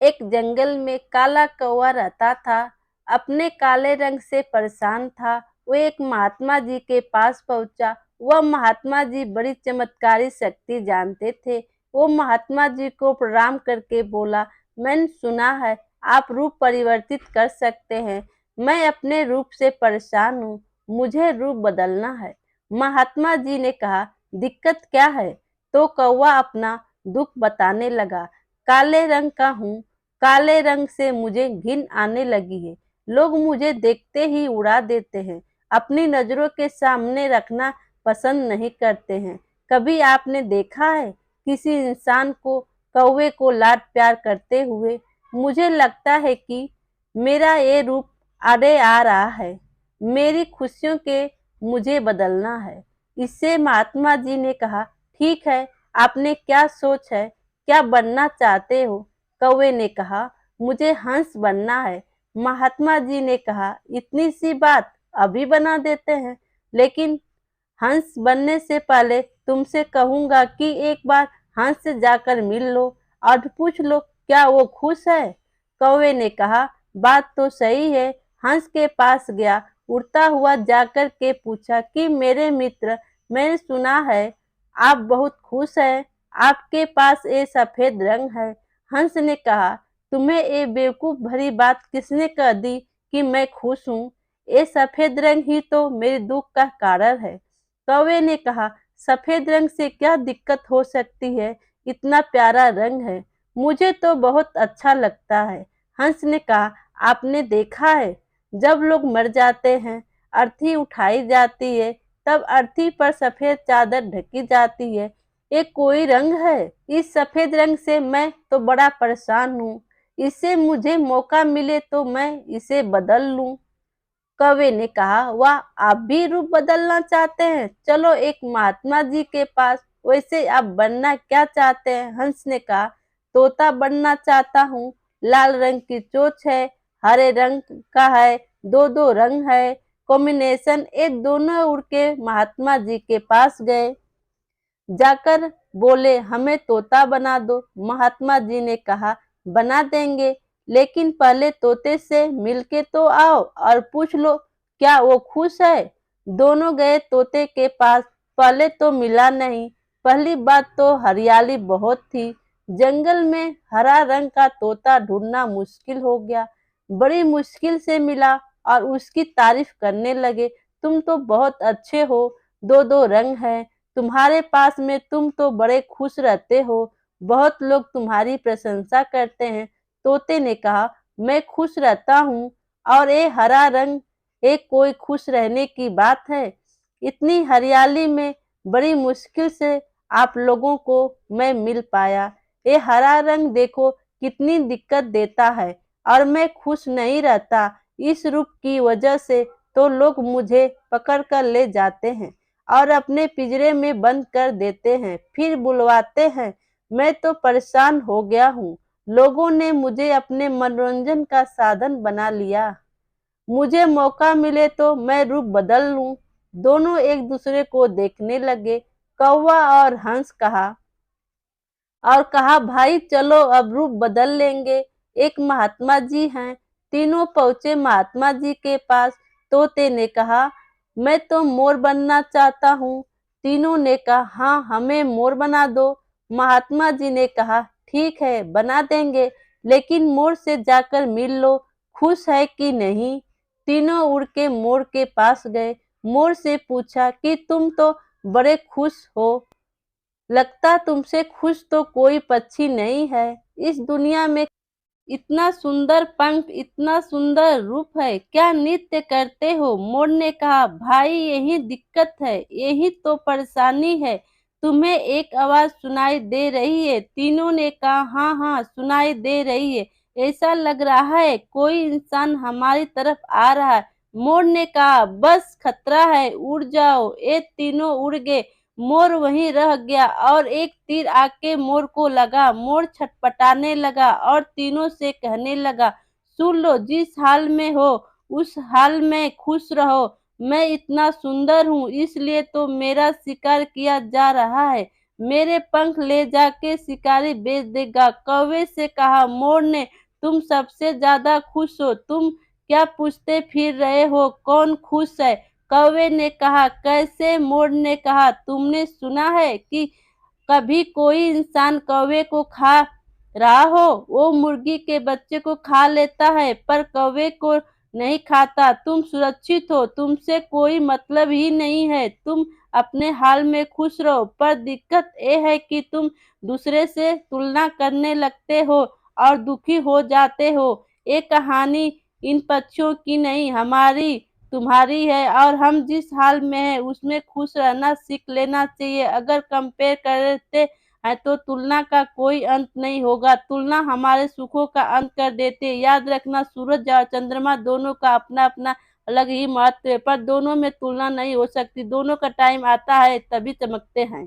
एक जंगल में काला कौवा रहता था। अपने काले रंग से परेशान था। वो एक महात्मा जी के पास पहुंचा। वह महात्मा जी बड़ी चमत्कारी शक्ति जानते थे। वो महात्मा जी को प्रणाम करके बोला, मैंने सुना है आप रूप परिवर्तित कर सकते हैं। मैं अपने रूप से परेशान हूँ, मुझे रूप बदलना है। महात्मा जी ने कहा, दिक्कत क्या है? तो कौवा अपना दुख बताने लगा। काले रंग का हूँ, काले रंग से मुझे घिन आने लगी है। लोग मुझे देखते ही उड़ा देते हैं, अपनी नजरों के सामने रखना पसंद नहीं करते हैं। कभी आपने देखा है किसी इंसान को कौवे को लाड प्यार करते हुए? मुझे लगता है कि मेरा ये रूप आड़े आ रहा है। मेरी खुशियों के मुझे बदलना है। इससे महात्मा जी ने कहा, ठीक है, आपने क्या सोच है, क्या बनना चाहते हो? कौवे ने कहा, मुझे हंस बनना है। महात्मा जी ने कहा, इतनी सी बात, अभी बना देते हैं। लेकिन हंस बनने से पहले तुमसे कहूंगा कि एक बार हंस से जाकर मिल लो और पूछ लो क्या वो खुश है। कौवे ने कहा, बात तो सही है। हंस के पास गया, उड़ता हुआ जाकर के पूछा कि मेरे मित्र, मैंने सुना है आप बहुत खुश हैं, आपके पास ये सफेद रंग है। हंस ने कहा, तुम्हें ये बेवकूफ भरी बात किसने कह दी कि मैं खुश हूँ? ये सफेद रंग ही तो मेरे दुख का कारण है। कौवे ने कहा, सफेद रंग से क्या दिक्कत हो सकती है? इतना प्यारा रंग है, मुझे तो बहुत अच्छा लगता है। हंस ने कहा, आपने देखा है जब लोग मर जाते हैं, अर्थी उठाई जाती है, तब अर्थी पर सफेद चादर ढकी जाती है। ये कोई रंग है? इस सफेद रंग से मैं तो बड़ा परेशान हूँ। इससे मुझे मौका मिले तो मैं इसे बदल लूं। कौवे ने कहा, वाह, आप भी रूप बदलना चाहते हैं? चलो एक महात्मा जी के पास। वैसे आप बनना क्या चाहते हैं? हंस ने कहा, तोता बनना चाहता हूँ। लाल रंग की चोंच है, हरे रंग का है, दो दो रंग है, कॉम्बिनेशन। ये दोनों उड़ के महात्मा जी के पास गए, जाकर बोले, हमें तोता बना दो। महात्मा जी ने कहा, बना देंगे, लेकिन पहले तोते से मिलके तो आओ और पूछ लो क्या वो खुश है। दोनों गए तोते के पास। पहले तो मिला नहीं। पहली बात तो हरियाली बहुत थी। जंगल में हरा रंग का तोता ढूंढना मुश्किल हो गया। बड़ी मुश्किल से मिला और उसकी तारीफ करने लगे, तुम तो बहुत अच्छे हो, दो दो रंग है तुम्हारे पास में, तुम तो बड़े खुश रहते हो, बहुत लोग तुम्हारी प्रशंसा करते हैं। तोते ने कहा, मैं खुश रहता हूँ, और ये हरा रंग, ये कोई खुश रहने की बात है? इतनी हरियाली में बड़ी मुश्किल से आप लोगों को मैं मिल पाया। ये हरा रंग देखो कितनी दिक्कत देता है, और मैं खुश नहीं रहता। इस रूप की वजह से तो लोग मुझे पकड़ कर ले जाते हैं और अपने पिंजरे में बंद कर देते हैं, फिर बुलवाते हैं। मैं तो परेशान हो गया हूँ। लोगों ने मुझे अपने मनोरंजन का साधन बना लिया। मुझे मौका मिले तो मैं रूप बदल लूं। दोनों एक दूसरे को देखने लगे। कौवा और हंस कहा, भाई चलो अब रूप बदल लेंगे। एक महात्मा जी हैं। तीनों पहुंचे महात्मा जी के पास। तोते ने कहा, मैं तो मोर बनना चाहता हूँ। तीनों ने कहा, हाँ, हमें मोर बना दो। महात्मा जी ने कहा, ठीक है, बना देंगे, लेकिन मोर से जाकर मिल लो, खुश है कि नहीं। तीनों उड़ के मोर के पास गए। मोर से पूछा कि तुम तो बड़े खुश हो, लगता तुमसे खुश तो कोई पक्षी नहीं है इस दुनिया में। इतना सुंदर पंख, इतना सुंदर रूप है, क्या नृत्य करते हो? मोर ने कहा, भाई यही दिक्कत है, यही तो परेशानी है। तुम्हें एक आवाज सुनाई दे रही है? तीनों ने कहा, हाँ हाँ, सुनाई दे रही है। ऐसा लग रहा है कोई इंसान हमारी तरफ आ रहा है। मोर ने कहा, बस खतरा है, उड़ जाओ। ये तीनों उड़ गए। मोर वहीं रह गया और एक तीर आके मोर को लगा। मोर छटपटाने लगा और तीनों से कहने लगा, सुन लो, जिस हाल में हो उस हाल में खुश रहो। मैं इतना सुंदर हूँ, इसलिए तो मेरा शिकार किया जा रहा है। मेरे पंख ले जाके शिकारी बेच देगा। कौवे से कहा मोर ने, तुम सबसे ज्यादा खुश हो, तुम क्या पूछते फिर रहे हो, कौन खुश है? कौवे ने कहा कैसे? मोर ने कहा तुमने सुना है कि कभी कोई इंसान कौवे को खा रहा हो? वो मुर्गी के बच्चे को खा लेता है पर कौवे को नहीं खाता। तुम सुरक्षित हो, तुमसे कोई मतलब ही नहीं है, तुम अपने हाल में खुश रहो। पर दिक्कत ये है कि तुम दूसरे से तुलना करने लगते हो और दुखी हो जाते हो। ये कहानी इन पक्षियों की नहीं, हमारी तुम्हारी है, और हम जिस हाल में है उसमें खुश रहना सीख लेना चाहिए। अगर कंपेयर करते हैं तो तुलना का कोई अंत नहीं होगा। तुलना हमारे सुखों का अंत कर देती है। याद रखना, सूरज और चंद्रमा दोनों का अपना अपना अलग ही महत्व है, पर दोनों में तुलना नहीं हो सकती। दोनों का टाइम आता है तभी चमकते हैं।